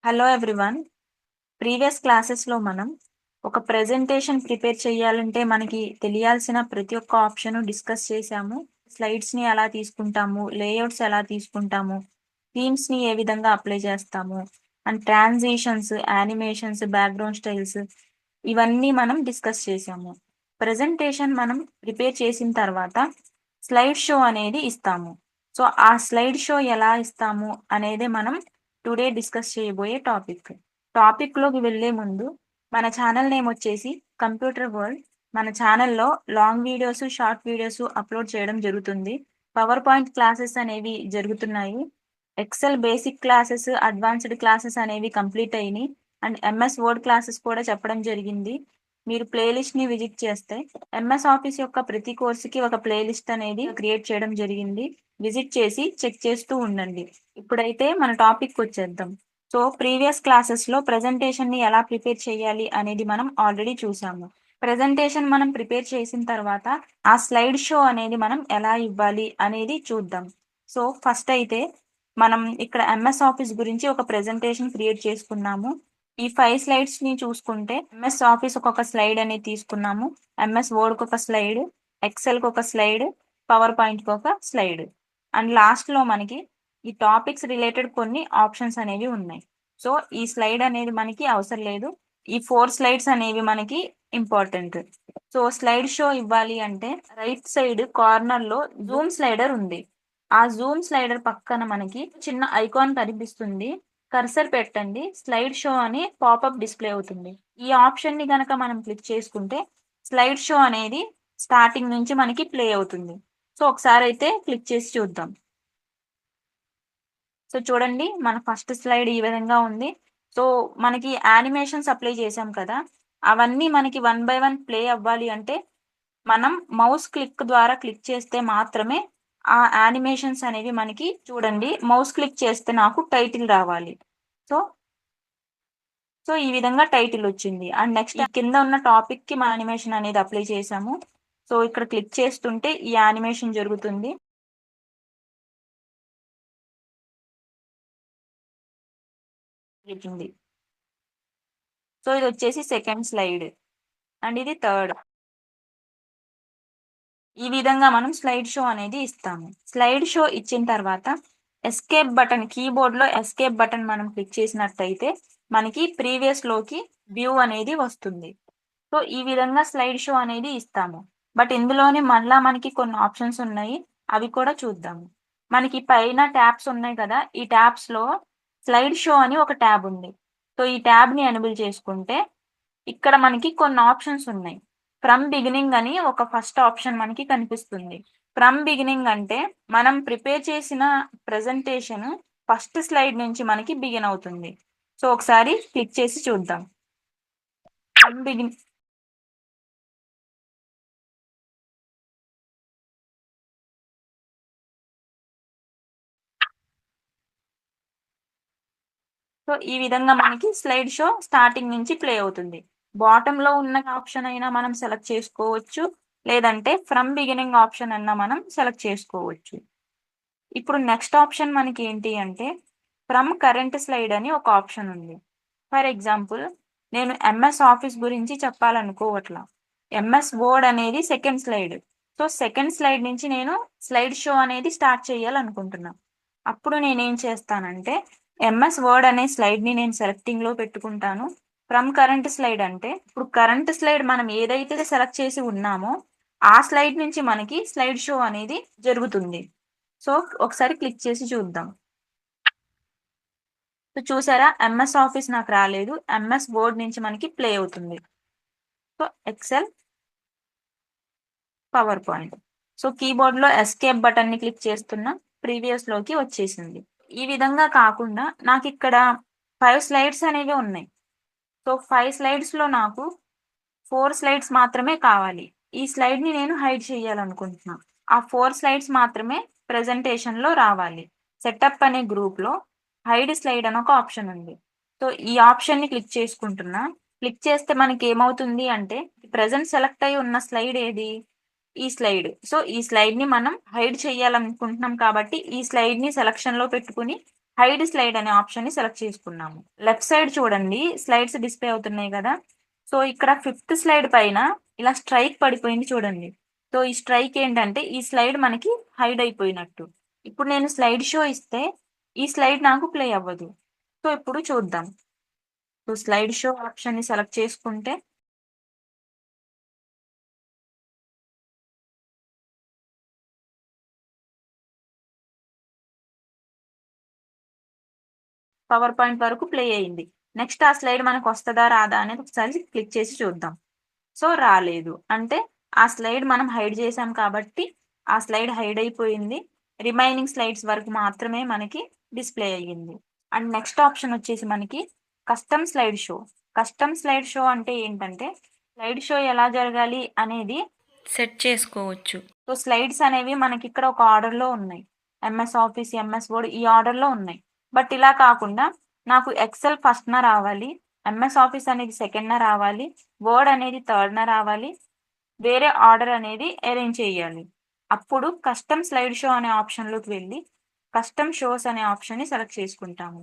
Hello everyone. Previous క్లాసెస్లో మనం ఒక ప్రెజెంటేషన్ ప్రిపేర్ చేయాలంటే మనకి తెలియాల్సిన ప్రతి ఒక్క ఆప్షన్ డిస్కస్ చేశాము. స్లైడ్స్ని ఎలా తీసుకుంటాము, లేఅవుట్స్ ఎలా తీసుకుంటాము, థీమ్స్ని ఏ విధంగా అప్లై చేస్తాము, and transitions, animations, background styles ఇవన్నీ మనం డిస్కస్ చేసాము. ప్రెజెంటేషన్ మనం ప్రిపేర్ చేసిన తర్వాత స్లైడ్ షో అనేది ఇస్తాము. సో ఆ స్లైడ్ షో ఎలా ఇస్తాము అనేది మనం టుడే డిస్కస్ చేయబోయే టాపిక్లోకి వెళ్ళే ముందు మన ఛానల్ నేమ్ వచ్చేసి కంప్యూటర్ వరల్డ్. మన ఛానల్లో long videos, short videos upload చేయడం జరుగుతుంది. పవర్ పాయింట్ క్లాసెస్ అనేవి జరుగుతున్నాయి. Excel basic classes, advanced classes అనేవి కంప్లీట్ అయినాయి. అండ్ ఎంఎస్ వర్డ్ క్లాసెస్ కూడా చెప్పడం జరిగింది. మీరు ప్లేలిస్ట్ ని విజిట్ చేస్తే ఎంఎస్ ఆఫీస్ యొక్క ప్రతి కోర్సుకి ఒక ప్లేలిస్ట్ అనేది క్రియేట్ చేయడం జరిగింది. విజిట్ చేసి చెక్ చేస్తూ ఉండండి. ఇప్పుడైతే మన టాపిక్ వచ్చేద్దాం. సో ప్రీవియస్ క్లాసెస్ లో ప్రెజెంటేషన్ ని ఎలా ప్రిపేర్ చేయాలి అనేది మనం ఆల్రెడీ చూసాము. ప్రెజెంటేషన్ మనం ప్రిపేర్ చేసిన తర్వాత ఆ స్లైడ్ షో అనేది మనం ఎలా ఇవ్వాలి అనేది చూద్దాం. సో ఫస్ట్ అయితే మనం ఇక్కడ ఎంఎస్ ఆఫీస్ గురించి ఒక ప్రెజెంటేషన్ క్రియేట్ చేసుకున్నాము. ఈ 5 స్లైడ్స్ ని చూసుకుంటే ఎంఎస్ ఆఫీస్ ఒక స్లైడ్ అనేది తీసుకున్నాము, ఎంఎస్ వర్డ్ ఒక స్లైడ్, ఎక్సెల్ ఒక స్లైడ్, పవర్ పాయింట్ ఒక స్లైడ్, అండ్ లాస్ట్ లో మనకి ఈ టాపిక్స్ రిలేటెడ్ కొన్ని ఆప్షన్స్ అనేవి ఉన్నాయి. సో ఈ స్లైడ్ అనేది మనకి అవసరం లేదు. ఈ 4 స్లైడ్స్ అనేవి మనకి ఇంపార్టెంట్. సో స్లైడ్ షో ఇవ్వాలి అంటే రైట్ సైడ్ కార్నర్ లో జూమ్ స్లైడర్ ఉంది. ఆ జూమ్ స్లైడర్ పక్కన మనకి చిన్న ఐకాన్ కనిపిస్తుంది. కర్సర్ పెట్టండి, స్లైడ్ షో అని పాపప్ డిస్ప్లే అవుతుంది. ఈ ఆప్షన్ ని గనక మనం క్లిక్ చేసుకుంటే స్లైడ్ షో అనేది స్టార్టింగ్ నుంచి మనకి ప్లే అవుతుంది. సో ఒకసారి అయితే క్లిక్ చేసి చూద్దాం. సో చూడండి, మన ఫస్ట్ స్లైడ్ ఈ విధంగా ఉంది. సో మనకి యానిమేషన్స్ అప్లై చేసాం కదా, అవన్నీ మనకి 1 by 1 ప్లే అవ్వాలి అంటే మనం మౌస్ క్లిక్ ద్వారా క్లిక్ చేస్తే మాత్రమే ఆ యానిమేషన్స్ అనేవి మనకి చూడండి. మౌస్ క్లిక్ చేస్తే నాకు టైటిల్ రావాలి. సో సో ఈ విధంగా టైటిల్ వచ్చింది. అండ్ నెక్స్ట్ కింద ఉన్న టాపిక్ కి మన యానిమేషన్ అనేది అప్లై చేసాము. సో ఇక్కడ క్లిక్ చేస్తుంటే ఈ యానిమేషన్ జరుగుతుంది. సో ఇది వచ్చేసి సెకండ్ స్లైడ్ అండ్ ఇది థర్డ్. ఈ విధంగా మనం స్లైడ్ షో అనేది ఇస్తాము. స్లైడ్ షో ఇచ్చిన తర్వాత ఎస్కేప్ బటన్, కీబోర్డ్ లో ఎస్కేప్ బటన్ మనం క్లిక్ చేసినట్టయితే మనకి ప్రీవియస్ లోకి వ్యూ అనేది వస్తుంది. సో ఈ విధంగా స్లైడ్ షో అనేది ఇస్తాము. బట్ ఇందులోనే మళ్ళా మనకి కొన్ని ఆప్షన్స్ ఉన్నాయి, అవి కూడా చూద్దాము. మనకి పైన ట్యాబ్స్ ఉన్నాయి కదా, ఈ ట్యాబ్స్ లో స్లైడ్ షో అని ఒక ట్యాబ్ ఉంది. సో ఈ ట్యాబ్ ని ఎనేబుల్ చేసుకుంటే ఇక్కడ మనకి కొన్ని ఆప్షన్స్ ఉన్నాయి. ఫ్రమ్ బిగినింగ్ అని ఒక ఫస్ట్ ఆప్షన్ మనకి కనిపిస్తుంది. ఫ్రమ్ బిగినింగ్ అంటే మనం ప్రిపేర్ చేసిన ప్రెజెంటేషన్ ఫస్ట్ స్లైడ్ నుంచి మనకి బిగిన్ అవుతుంది. సో ఒకసారి క్లిక్ చేసి చూద్దాం. ఫ్రమ్ బిగిన్ సో ఈ విధంగా మనకి స్లైడ్ షో స్టార్టింగ్ నుంచి ప్లే అవుతుంది. బాటమ్ లో ఉన్న ఆప్షన్ అయినా మనం సెలెక్ట్ చేసుకోవచ్చు, లేదంటే ఫ్రమ్ బిగినింగ్ ఆప్షన్ అన్నా మనం సెలెక్ట్ చేసుకోవచ్చు. ఇప్పుడు నెక్స్ట్ ఆప్షన్ మనకి ఏంటి అంటే ఫ్రమ్ కరెంట్ స్లైడ్ అని ఒక ఆప్షన్ ఉంది. ఫర్ ఎగ్జాంపుల్, నేను ఎంఎస్ ఆఫీస్ గురించి చెప్పాలనుకోవట్లా, ఎంఎస్ వర్డ్ అనేది second slide. So second slide నుంచి నేను స్లైడ్ షో అనేది స్టార్ట్ చేయాలనుకుంటున్నా. అప్పుడు నేనేం చేస్తానంటే ఎంఎస్ వర్డ్ అనే స్లైడ్ ని నేను సెలెక్టింగ్ లో పెట్టుకుంటాను. ఫ్రమ్ కరెంట్ స్లైడ్ అంటే ఇప్పుడు కరెంట్ స్లైడ్ మనం ఏదైతే సెలెక్ట్ చేసి ఉన్నామో ఆ స్లైడ్ నుంచి మనకి స్లైడ్ షో అనేది జరుగుతుంది. సో ఒకసారి క్లిక్ చేసి చూద్దాం. సో చూసారా, ఎంఎస్ ఆఫీస్ నాకు రాలేదు, ఎంఎస్ వర్డ్ నుంచి మనకి ప్లే అవుతుంది. So Excel, power point. So keyboard లో ఎస్కేప్ బటన్ ని క్లిక్ చేస్తున్నా, ప్రీవియస్ లోకి వచ్చేసింది. ఈ విధంగా కాకుండా నాకు ఇక్కడ 5 స్లైడ్స్ అనేవి ఉన్నాయి. సో 5 స్లైడ్స్ లో నాకు 4 స్లైడ్స్ మాత్రమే కావాలి. ఈ స్లైడ్ ని నేను హైడ్ చేయాలనుకుంటున్నా. ఆ 4 స్లైడ్స్ మాత్రమే ప్రెజెంటేషన్ లో రావాలి. సెటప్ అనే గ్రూప్ లో హైడ్ స్లైడ్ అని ఒక ఆప్షన్ ఉంది. సో ఈ ఆప్షన్ ని క్లిక్ చేసుకుంటున్నా. క్లిక్ చేస్తే మనకి ఏమవుతుంది అంటే ప్రెజెంట్ సెలెక్ట్ అయి ఉన్న స్లైడ్ ఏది, ఈ స్లైడ్. సో ఈ స్లైడ్ ని మనం హైడ్ చేయాలనుకుంటున్నాం కాబట్టి ఈ స్లైడ్ ని సెలక్షన్ లో పెట్టుకుని హైడ్ స్లైడ్ అనే ఆప్షన్ ని సెలెక్ట్ చేసుకున్నాము. లెఫ్ట్ సైడ్ చూడండి స్లైడ్స్ డిస్ప్లే అవుతున్నాయి కదా. సో ఇక్కడ 5th స్లైడ్ పైన ఇలా స్ట్రైక్ పడిపోయింది చూడండి. సో ఈ స్ట్రైక్ ఏంటంటే ఈ స్లైడ్ మనకి హైడ్ అయిపోయినట్టు. ఇప్పుడు నేను స్లైడ్ షో ఇస్తే ఈ స్లైడ్ నాకు ప్లే అవ్వదు. సో ఇప్పుడు చూద్దాం. సో స్లైడ్ షో ఆప్షన్ ని సెలెక్ట్ చేసుకుంటే పవర్ పాయింట్ వరకు ప్లే అయింది. నెక్స్ట్ ఆ స్లైడ్ మనకు వస్తుందా రాదా అనేది ఒకసారి క్లిక్ చేసి చూద్దాం. సో రాలేదు. అంటే ఆ స్లైడ్ మనం హైడ్ చేసాం కాబట్టి ఆ స్లైడ్ హైడ్ అయిపోయింది. రిమైనింగ్ స్లైడ్స్ వరకు మాత్రమే మనకి డిస్ప్లే అయ్యింది. అండ్ నెక్స్ట్ ఆప్షన్ వచ్చేసి మనకి custom slide show. Custom slide show అంటే ఏంటంటే స్లైడ్ షో ఎలా జరగాలి అనేది సెట్ చేసుకోవచ్చు. సో స్లైడ్స్ అనేవి మనకి ఇక్కడ ఒక ఆర్డర్లో ఉన్నాయి. ఎంఎస్ ఆఫీస్, ఎంఎస్ వర్డ్ ఈ ఆర్డర్లో ఉన్నాయి. బట్ ఇలా కాకుండా నాకు ఎక్సెల్ ఫస్ట్న రావాలి, ఎంఎస్ ఆఫీస్ అనేది సెకండ్న రావాలి, వర్డ్ అనేది థర్డ్న రావాలి, వేరే ఆర్డర్ అనేది అరేంజ్ చేయాలి. అప్పుడు కస్టమ్ స్లైడ్ షో అనే ఆప్షన్లోకి వెళ్ళి కస్టమ్ షోస్ అనే ఆప్షన్ని సెలెక్ట్ చేసుకుంటాము.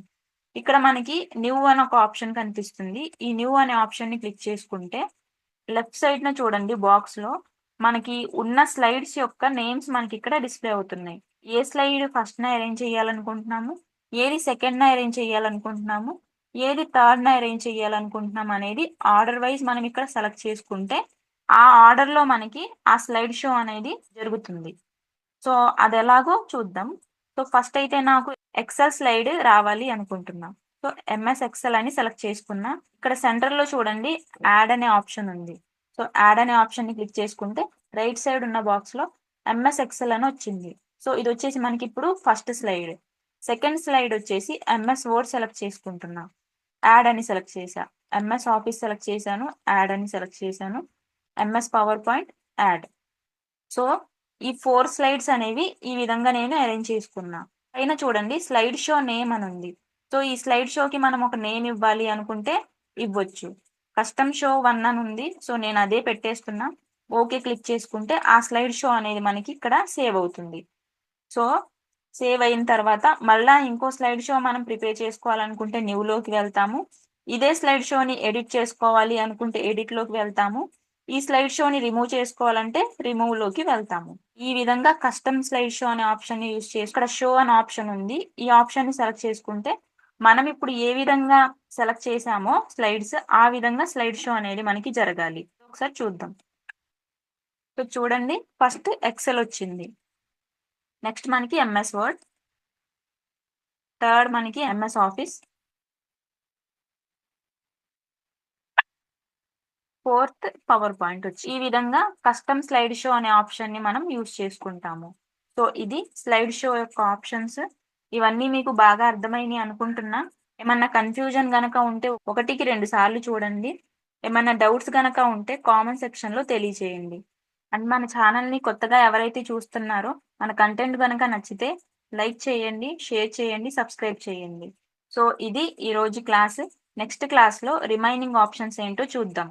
ఇక్కడ మనకి న్యూ అని ఒక ఆప్షన్ కనిపిస్తుంది. ఈ న్యూ అనే ఆప్షన్ని క్లిక్ చేసుకుంటే లెఫ్ట్ సైడ్న చూడండి బాక్స్లో మనకి ఉన్న స్లైడ్స్ యొక్క నేమ్స్ మనకి ఇక్కడ డిస్ప్లే అవుతున్నాయి. ఏ స్లైడ్ ఫస్ట్న అరేంజ్ చేయాలనుకుంటున్నాము, ఏది సెకండ్న అరేంజ్ చేయాలనుకుంటున్నాము, ఏది థర్డ్న అరేంజ్ చేయాలనుకుంటున్నాము అనేది ఆర్డర్ వైజ్ మనం ఇక్కడ సెలెక్ట్ చేసుకుంటే ఆ ఆర్డర్లో మనకి ఆ స్లైడ్ షో అనేది జరుగుతుంది. సో అది ఎలాగో చూద్దాం. సో ఫస్ట్ అయితే నాకు ఎక్సెల్ స్లైడ్ రావాలి అనుకుంటున్నా. సో ఎంఎస్ ఎక్సెల్ అని సెలెక్ట్ చేసుకున్నా. ఇక్కడ సెంటర్లో చూడండి యాడ్ అనే ఆప్షన్ ఉంది. సో యాడ్ అనే ఆప్షన్ని క్లిక్ చేసుకుంటే రైట్ సైడ్ ఉన్న బాక్స్లో ఎంఎస్ ఎక్సెల్ అని వచ్చింది. సో ఇది వచ్చేసి మనకి ఇప్పుడు ఫస్ట్ స్లైడ్. సెకండ్ స్లైడ్ వచ్చేసి ఎంఎస్ వర్డ్ సెలెక్ట్ చేసుకుంటున్నా. యాడ్ అని సెలెక్ట్ చేశా. ఎంఎస్ ఆఫీస్ సెలెక్ట్ చేశాను, యాడ్ అని సెలెక్ట్ చేశాను, MS power point add. So ఈ 4 స్లైడ్స్ అనేవి ఈ విధంగా నేను అరేంజ్ చేసుకున్నా. పైన చూడండి స్లైడ్ షో నేమ్ అని ఉంది. సో ఈ స్లైడ్ షోకి మనం ఒక నేమ్ ఇవ్వాలి అనుకుంటే ఇవ్వచ్చు. కస్టమ్ షో 1 అని ఉంది. సో నేను అదే పెట్టేస్తున్నా. ఓకే క్లిక్ చేసుకుంటే ఆ స్లైడ్ షో అనేది మనకి ఇక్కడ సేవ్ అవుతుంది. సో సేవ్ అయిన తర్వాత మళ్ళా ఇంకో స్లైడ్ షో మనం ప్రిపేర్ చేసుకోవాలనుకుంటే న్యూలోకి వెళ్తాము. ఇదే స్లైడ్ షోని ఎడిట్ చేసుకోవాలి అనుకుంటే ఎడిట్లోకి వెళ్తాము. ఈ స్లైడ్ షోని రిమూవ్ చేసుకోవాలంటే రిమూవ్ లోకి వెళ్తాము. ఈ విధంగా కస్టమ్ స్లైడ్ షో అనే ఆప్షన్ ని యూజ్ చేసి ఇక్కడ షో అనే ఆప్షన్ ఉంది. ఈ ఆప్షన్ ని సెలెక్ట్ చేసుకుంటే మనం ఇప్పుడు ఏ విధంగా సెలెక్ట్ చేసామో స్లైడ్స్ ఆ విధంగా స్లైడ్ షో అనేది మనకి జరగాలి. ఒకసారి చూద్దాం. సో చూడండి ఫస్ట్ ఎక్సెల్ వచ్చింది. నెక్స్ట్ మనకి ఎంఎస్ వర్డ్, థర్డ్ మనకి MS office, fourth power point వచ్చి ఈ విధంగా కస్టమ్ స్లైడ్ షో అనే ఆప్షన్ ని మనం యూజ్ చేసుకుంటాము. సో ఇది స్లైడ్ షో యొక్క ఆప్షన్స్. ఇవన్నీ మీకు బాగా అర్థమైనాయి అనుకుంటున్నా. ఏమన్నా కన్ఫ్యూజన్ గనక ఉంటే 1కి 2 సార్లు చూడండి. ఏమన్నా డౌట్స్ గనక ఉంటే కామెంట్ సెక్షన్ లో తెలియజేయండి. అండ్ మన ఛానల్ ని కొత్తగా ఎవరైతే చూస్తున్నారో మన కంటెంట్ గనక నచ్చితే లైక్ చేయండి, షేర్ చేయండి, సబ్స్క్రైబ్ చేయండి. సో ఇది ఈ రోజు క్లాస్. నెక్స్ట్ క్లాస్ లో రిమైనింగ్ ఆప్షన్స్ ఏంటో చూద్దాం.